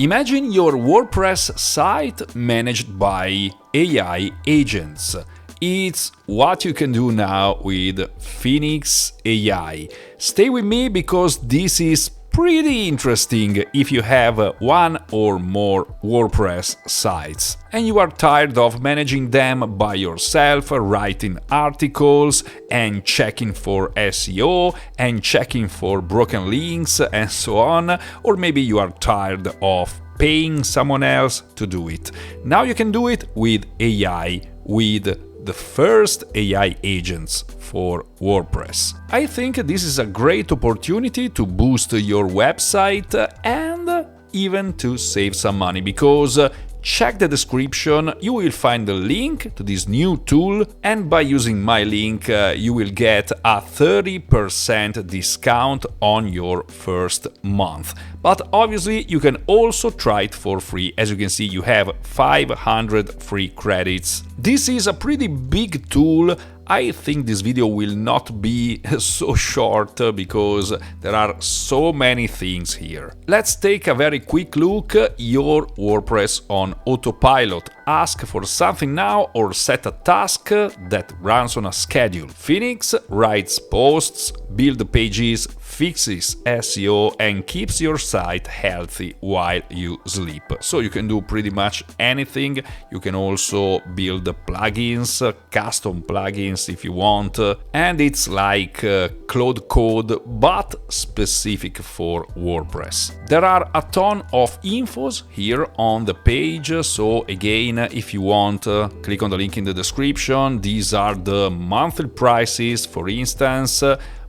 Imagine your WordPress site managed by AI agents. It's what you can do now with Foenix AI. Stay with me because this is pretty interesting if you have one or more WordPress sites and you are tired of managing them by yourself, writing articles and checking for SEO and checking for broken links and so on, or maybe you are tired of paying someone else to do it. Now you can do it with AI, with the first AI agents for WordPress. I think this is a great opportunity to boost your website and even to save some money, because check the description, you will find the link to this new tool, and by using my link you will get a 30% discount on your first month. But obviously you can also try it for free. As you can see, you have 500 free credits. This is a pretty big tool. I think this video will not be so short because there are so many things here. Let's take a very quick look. Your WordPress on autopilot. Ask for something now or set a task that runs on a schedule. Foenix writes posts, builds pages, fixes SEO and keeps your site healthy while you sleep. So you can do pretty much anything. You can also build plugins, custom plugins if you want, and it's like Cloud Code but specific for WordPress. There are a ton of infos here on the page, so again, if you want, click on the link in the description. These are the monthly prices, for instance,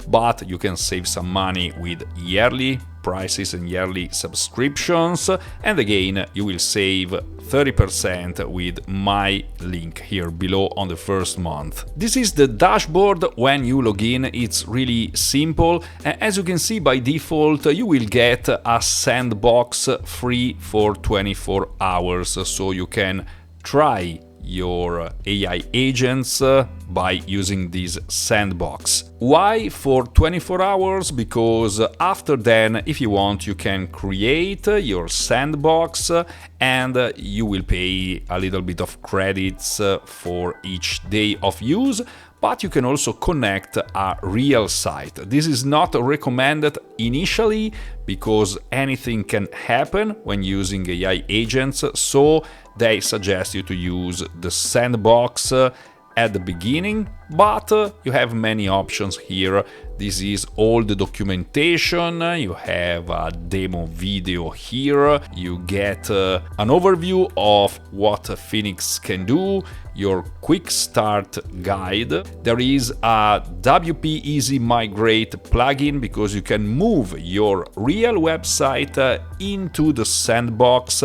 but you can save some money with yearly prices and yearly subscriptions, and again you will save 30% with my link here below on the first month. This is the dashboard when you log in. It's really simple. As you can see, by default you will get a sandbox free for 24 hours, so you can try your AI agents by using this sandbox. Why for 24 hours? Because after then, if you want, you can create your sandbox and you will pay a little bit of credits for each day of use. But you can also connect a real site. This is not recommended initially because anything can happen when using AI agents, so they suggest you to use the sandbox at the beginning, but you have many options here. This is all the documentation, you have a demo video here, you get an overview of what Foenix can do, your quick start guide. There is a WP Easy Migrate plugin because you can move your real website into the sandbox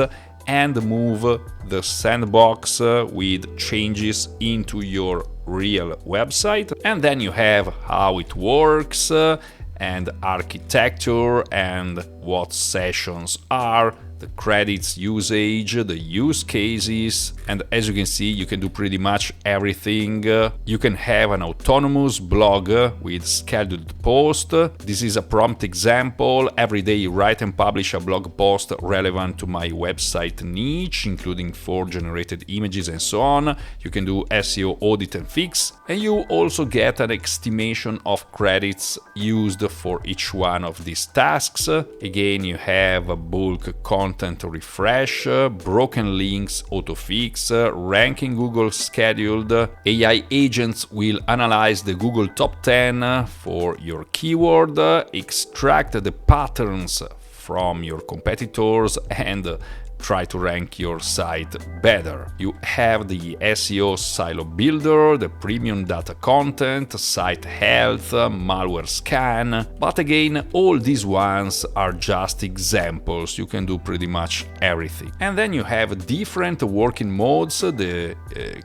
and move the sandbox with changes into your real website. And then you have how it works and architecture and what sessions are, the credits usage, the use cases, and as you can see, you can do pretty much everything. You can have an autonomous blog with scheduled post. This is a prompt example. Every day write and publish a blog post relevant to my website niche, including 4 generated images and so on. You can do SEO audit and fix, and you also get an estimation of credits used for each one of these tasks. Again, you have a bulk content refresh, broken links autofix, ranking Google scheduled. AI agents will analyze the Google top 10 for your keyword, extract the patterns from your competitors and try to rank your site better. You have the SEO silo builder, the premium data content, site health, malware scan, but again, all these ones are just examples. You can do pretty much everything. And then you have different working modes. The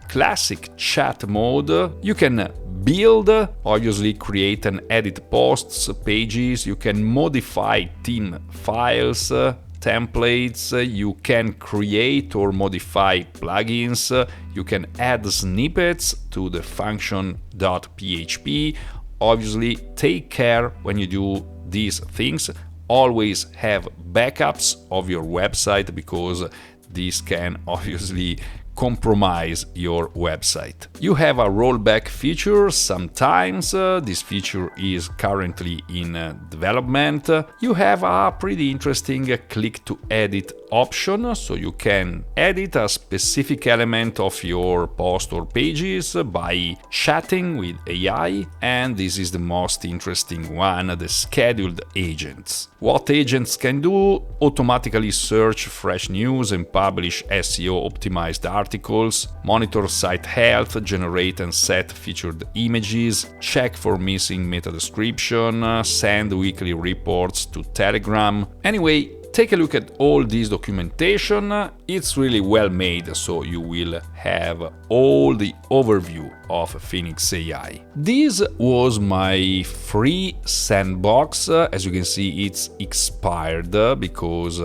classic chat mode, you can build, obviously create and edit posts, pages, you can modify theme files, templates, you can create or modify plugins, you can add snippets to the function.php. Obviously, take care when you do these things. always have backups of your website because this can obviously compromise your website. You have a rollback feature sometimes. This feature is currently in development. You have a pretty interesting click to edit option, so you can edit a specific element of your post or pages by chatting with AI, and this is the most interesting one, the scheduled agents. What agents can do: automatically search fresh news and publish SEO optimized articles, monitor site health, generate and set featured images, check for missing meta description, send weekly reports to Telegram. Anyway, take a look at all this documentation. It's really well made, so you will have all the overview of Foenix AI. This was my free sandbox. As you can see, it's expired because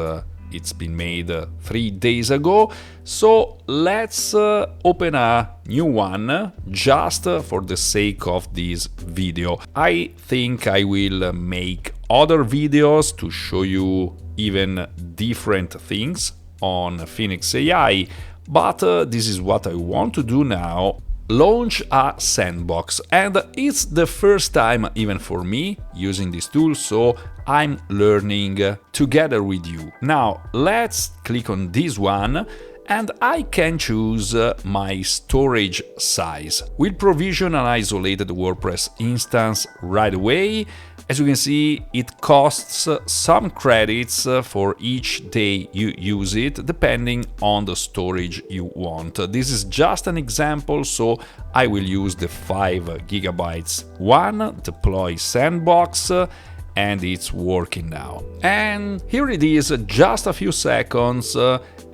it's been made 3 days ago. So let's open a new one just for the sake of this video. I think I will make other videos to show you even different things on Foenix AI, but this is what I want to do now: launch a sandbox. And it's the first time even for me using this tool, so I'm learning together with you. Now let's click on this one, and I can choose my storage size. We'll provision an isolated WordPress instance right away. As you can see, it costs some credits for each day you use it, depending on the storage you want. This is just an example, so I will use the 5 GB one, deploy sandbox, and it's working now. And here it is, just a few seconds,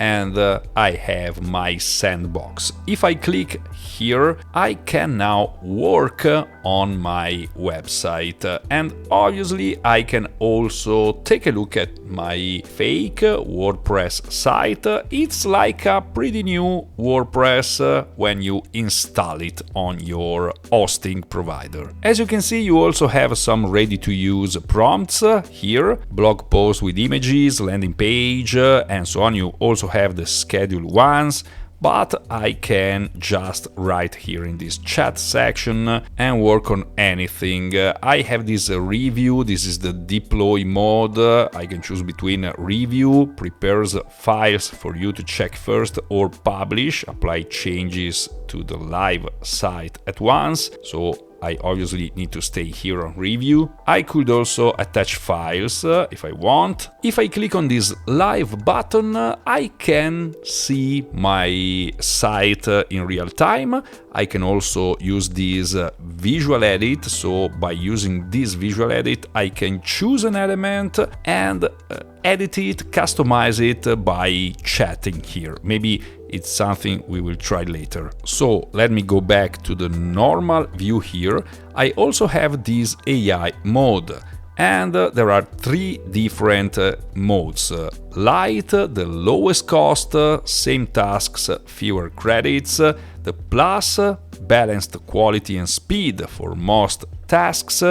and I have my sandbox. If I click here, I can now work on my website, and obviously I can also take a look at my fake WordPress site. It's like a pretty new WordPress when you install it on your hosting provider. As you can see, you also have some ready-to-use prompts here, blog posts with images, landing page, and so on. You also have the scheduled ones, but I can just write here in this chat section and work on anything. I have this review. This is the deploy mode. I can choose between review, prepares files for you to check first, or publish, apply changes to the live site at once. So I obviously need to stay here on review. I could also attach files if I want. If I click on this live button, I can see my site in real time. I can also use this visual edit. So by using this visual edit, I can choose an element and edit it, customize it by chatting here. Maybe it's something we will try later. So let me go back to the normal view here. I also have this AI mode, and there are 3 different modes. Light, the lowest cost, same tasks, fewer credits. The plus, balanced quality and speed for most tasks.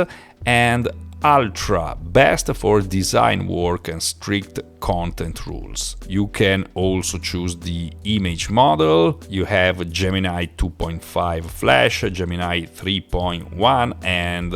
And Ultra, best for design work and strict content rules. You can also choose the image model. You have Gemini 2.5 Flash, Gemini 3.1, and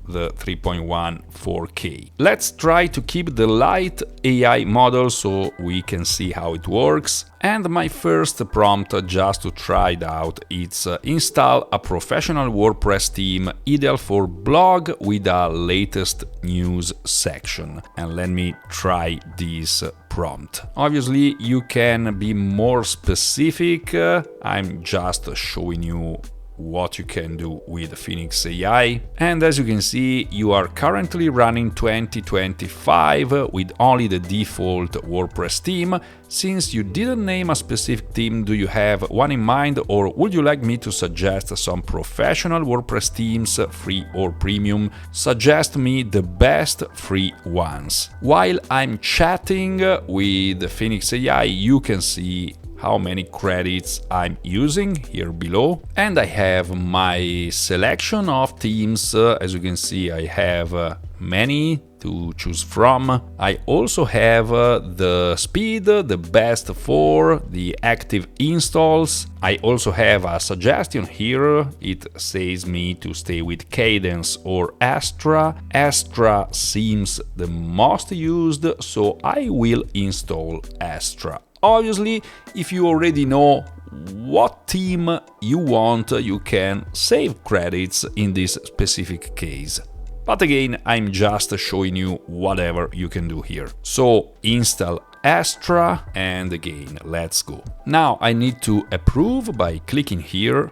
the 3.1 4K. Let's try to keep the light AI model so we can see how it works. And my first prompt, just to try it out, it's install a professional WordPress theme ideal for blog with a latest news section. And let me try this prompt. Obviously, you can be more specific. I'm just showing you what you can do with Foenix AI. And as you can see, you are currently running 2025 with only the default WordPress theme. Since you didn't name a specific theme, do you have one in mind, or would you like me to suggest some professional WordPress themes, free or premium? Suggest me the best free ones. While I'm chatting with Foenix AI, you can see how many credits I'm using here below, and I have my selection of themes. As you can see, I have many to choose from. I also have the speed, the best for the active installs. I also have a suggestion here. It says me to stay with Cadence or Astra. Astra seems the most used, so I will install Astra. Obviously, if you already know what theme you want, you can save credits in this specific case. But again, I'm just showing you whatever you can do here. So install Astra, and again, let's go. Now I need to approve by clicking here.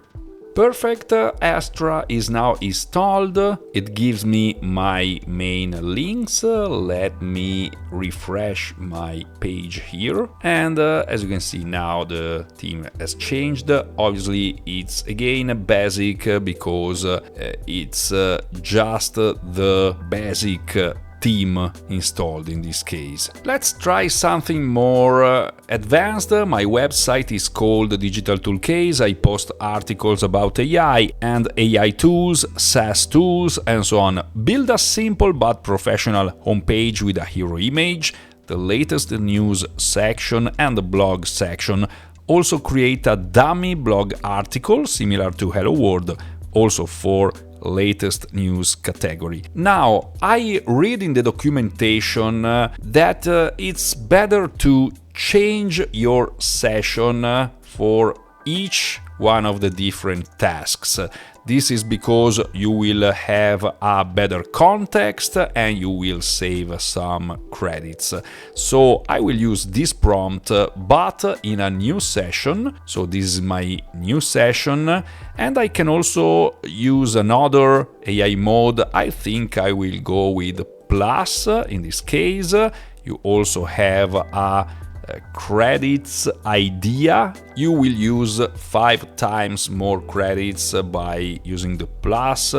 Perfect, Astra is now installed. It gives me my main links. Let me refresh my page here. And as you can see now the theme has changed. Obviously it's again basic because it's just the basic theme installed in this case. Let's try something more advanced. My website is called Digital Toolcase. I post articles about AI and AI tools, SaaS tools, and so on. Build a simple but professional homepage with a hero image, the latest news section and the blog section. Also create a dummy blog article similar to Hello World, also for latest news category. Now, I read in the documentation that it's better to change your session for each one of the different tasks. This is because you will have a better context and you will save some credits. So I will use this prompt, but in a new session. So this is my new session, and I can also use another AI mode. I think I will go with plus in this case. You also have a credits idea. You will use 5 times more credits by using the plus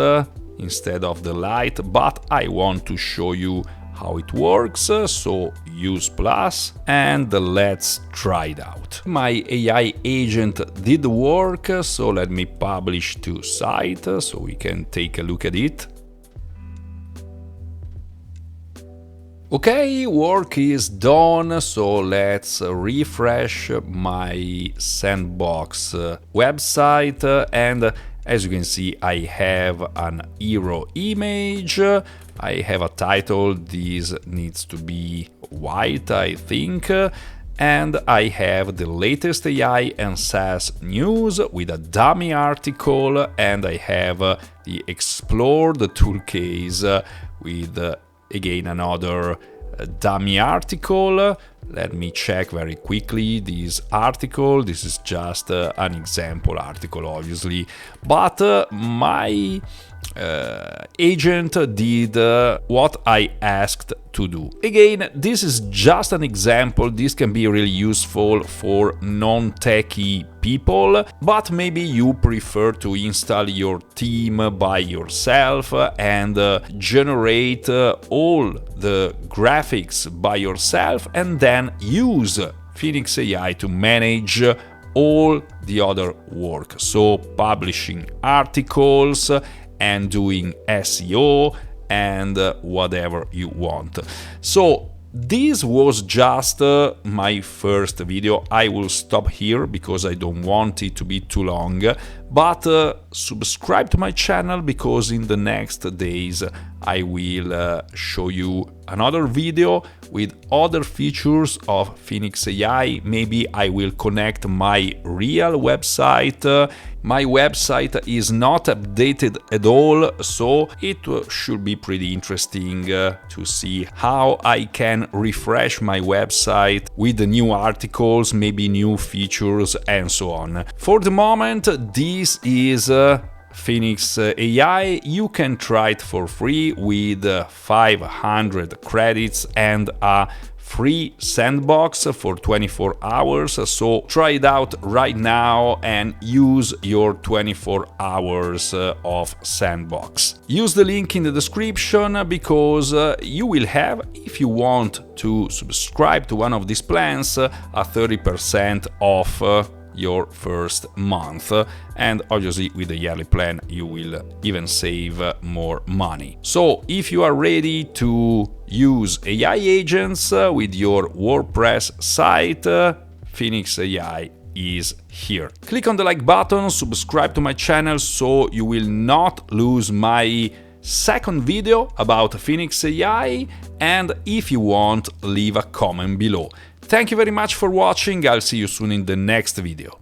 instead of the light, but I want to show you how it works, so use plus and let's try it out. My AI agent did work, so let me publish to site so we can take a look at it. Okay, work is done, so let's refresh my sandbox website, and as you can see I have an hero image, I have a title, this needs to be white I think, and I have the latest AI and SaaS news with a dummy article, and I have the Explore the Toolcase with again another dummy article. Let me check very quickly this article. This is just an example article obviously, but my agent did what I asked to do. Again, this is just an example. This can be really useful for non-techie people, but maybe you prefer to install your theme by yourself and generate all the graphics by yourself and then use Foenix AI to manage all the other work. So publishing articles and doing SEO and whatever you want. So this was just my first video. I will stop here because I don't want it to be too long, but subscribe to my channel because in the next days I will show you another video with other features of Foenix AI. Maybe I will connect my real website. My website is not updated at all, so it should be pretty interesting to see how I can refresh my website with the new articles, maybe new features and so on. For the moment, this is Foenix AI. You can try it for free with 500 credits and a free sandbox for 24 hours, so try it out right now and use your 24 hours of sandbox. Use the link in the description because you will have, if you want to subscribe to one of these plans, a 30% off your first month, and obviously with the yearly plan you will even save more money. So if you are ready to use AI agents with your WordPress site, Foenix AI is here. Click on the like button, subscribe to my channel so you will not lose my second video about Foenix AI, and if you want, leave a comment below. Thank you very much for watching, I'll see you soon in the next video.